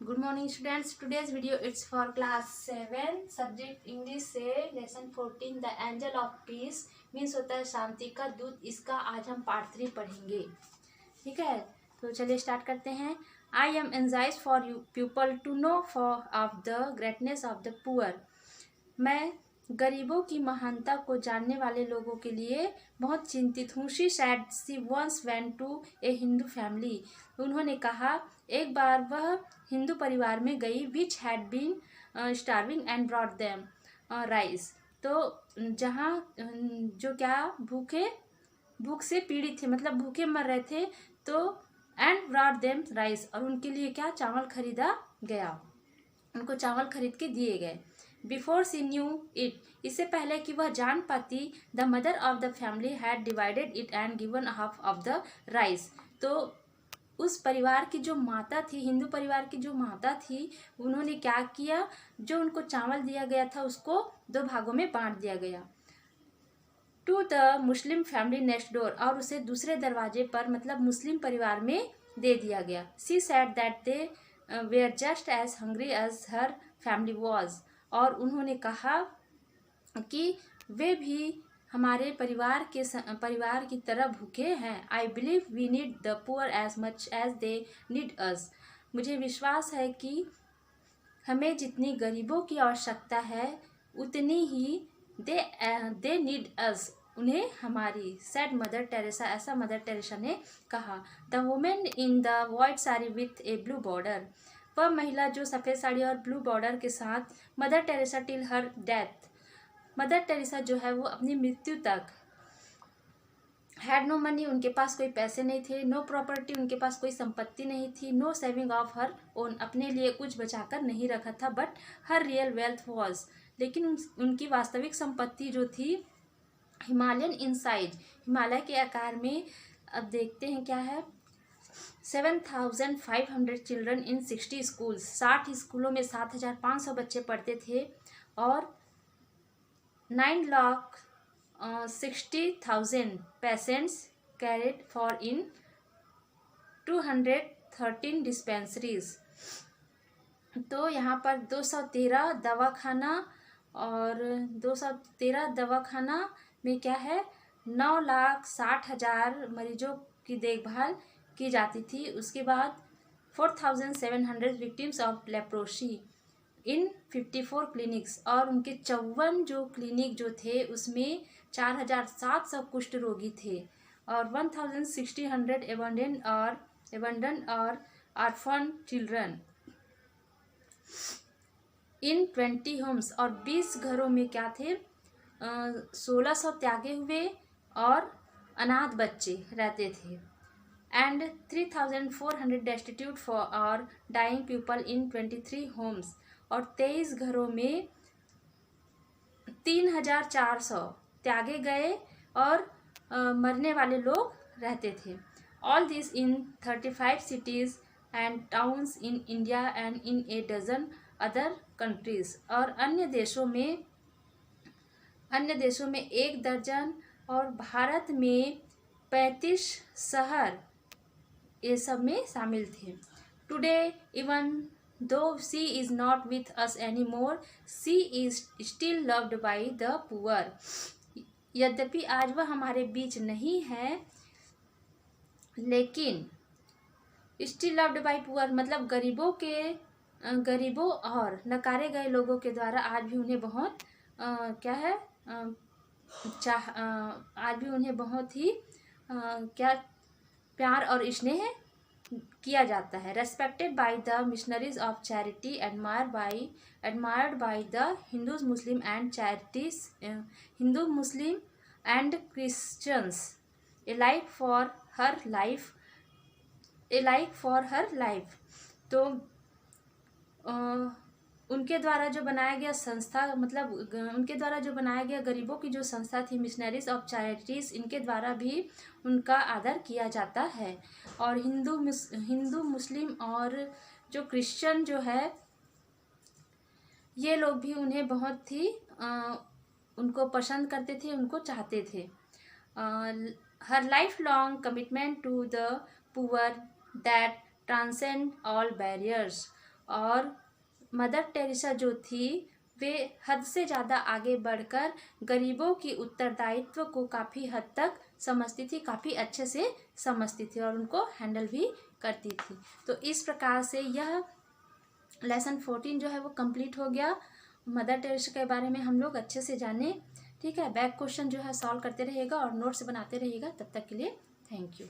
Good morning students. Today's video it's for class 7 subject English से lesson 14 the angel of peace means होता है शांति का दूत। इसका आज हम पार्ट 3 पढ़ेंगे। ठीक है, तो चलिए स्टार्ट करते हैं। I am anxious for you people to know for of the greatness of the poor. मैं गरीबों की महानता को जानने वाले लोगों के लिए बहुत चिंतित हूँ। She said she once went to a Hindu family. उन्होंने कहा एक बार वह हिंदू परिवार में गई which had been starving and brought them rice. तो जहाँ जो क्या भूख से पीड़ित थे, मतलब भूखे मर रहे थे, तो एंड ब्रॉट देम राइस, और उनके लिए क्या चावल खरीदा गया, उनको चावल खरीद के दिए गए। बिफोर सी न्यू इट, इससे पहले कि वह जान पाती, the mother of the family had divided it and given half of the rice. तो उस परिवार की जो माता थी, हिंदू परिवार की जो माता थी, उन्होंने क्या किया, जो उनको चावल दिया गया था उसको 2 भागों में बांट दिया गया। To the Muslim family next door, और उसे दूसरे दरवाजे पर मतलब मुस्लिम परिवार में दे दिया गया। She said that they were just as hungry as her family was, और उन्होंने कहा कि वे भी हमारे परिवार की तरह भूखे हैं। I believe we need the poor as much as they need us. मुझे विश्वास है कि हमें जितनी गरीबों की आवश्यकता है उतनी ही दे नीड अस, उन्हें हमारी। सेड मदर टेरेसा, ऐसा मदर टेरेसा ने कहा। The women in the white sari with A blue border, वह महिला जो सफ़ेद साड़ी और ब्लू बॉर्डर के साथ, mother Teresa till her death, mother Teresa जो है वो अपनी मृत्यु तक, हैड नो मनी, उनके पास कोई पैसे नहीं थे, नो प्रॉपर्टी, उनके पास कोई संपत्ति नहीं थी, no saving of her own, अपने लिए कुछ बचाकर नहीं रखा था, but her real wealth was, लेकिन उनकी वास्तविक संपत्ति जो थी हिमालयन इन साइज, हिमालय के आकार में। अब देखते हैं क्या है। 7,500 चिल्ड्रन इन 60 स्कूल्स, 60 स्कूलों में 7,500 बच्चे पढ़ते थे, और 9,60,000 patients carried for in 213 dispensaries. तो यहाँ पर 213 दवाखाना, और 213 दवाखाना में क्या है, 9,60,000 मरीजों की देखभाल की जाती थी। उसके बाद 4,700 victims of leprosy in 54 clinics, और उनके 54 जो क्लिनिक जो थे उसमें 4,700 कुष्ठ रोगी थे, और 1,600 एबंडन और ऑर्फन चिल्ड्रन इन 20 होम्स, और 20 घरों में क्या थे, 1600 त्यागे हुए और अनाथ बच्चे रहते थे। एंड 3,400 डेस्टिट्यूट फॉर और डाइंग पीपल इन 23 होम्स, और 23 घरों में 3,400 त्यागे गए और मरने वाले लोग रहते थे। All this in 35 cities and towns in India and in a dozen other countries, और अन्य देशों में 1 दर्जन, और भारत में 35 शहर ये सब में शामिल थे। Today even though she is not with us any more, she is still loved by the poor. यद्यपि आज वह हमारे बीच नहीं है, लेकिन स्टिल लव्ड बाई पुअर मतलब गरीबों और नकारे गए लोगों के द्वारा आज भी उन्हें बहुत क्या है आज भी उन्हें बहुत ही क्या प्यार और स्नेह किया जाता है। Respected by the missionaries of charity, admired by the Hindus Muslim and charities, Hindu Muslim and Christians, A life for her life. तो उनके द्वारा जो बनाया गया संस्था, मतलब उनके द्वारा जो बनाया गया गरीबों की जो संस्था थी, मिशनरीज ऑफ चैरिटीज़, इनके द्वारा भी उनका आदर किया जाता है। और हिंदू मुस्लिम और जो क्रिश्चियन जो है, ये लोग भी उन्हें बहुत ही उनको पसंद करते थे, उनको चाहते थे। Her life long commitment to the poor that transcend all barriers, और मदर टेरेसा जो थी वे हद से ज़्यादा आगे बढ़कर गरीबों की उत्तरदायित्व को काफ़ी हद तक समझती थी, काफ़ी अच्छे से समझती थी और उनको हैंडल भी करती थी। तो इस प्रकार से यह लेसन 14 जो है वो कंप्लीट हो गया। मदर टेरेसा के बारे में हम लोग अच्छे से जाने। ठीक है, बैक क्वेश्चन जो है सॉल्व करते रहिएगा और नोट्स बनाते रहिएगा। तब तक के लिए थैंक यू।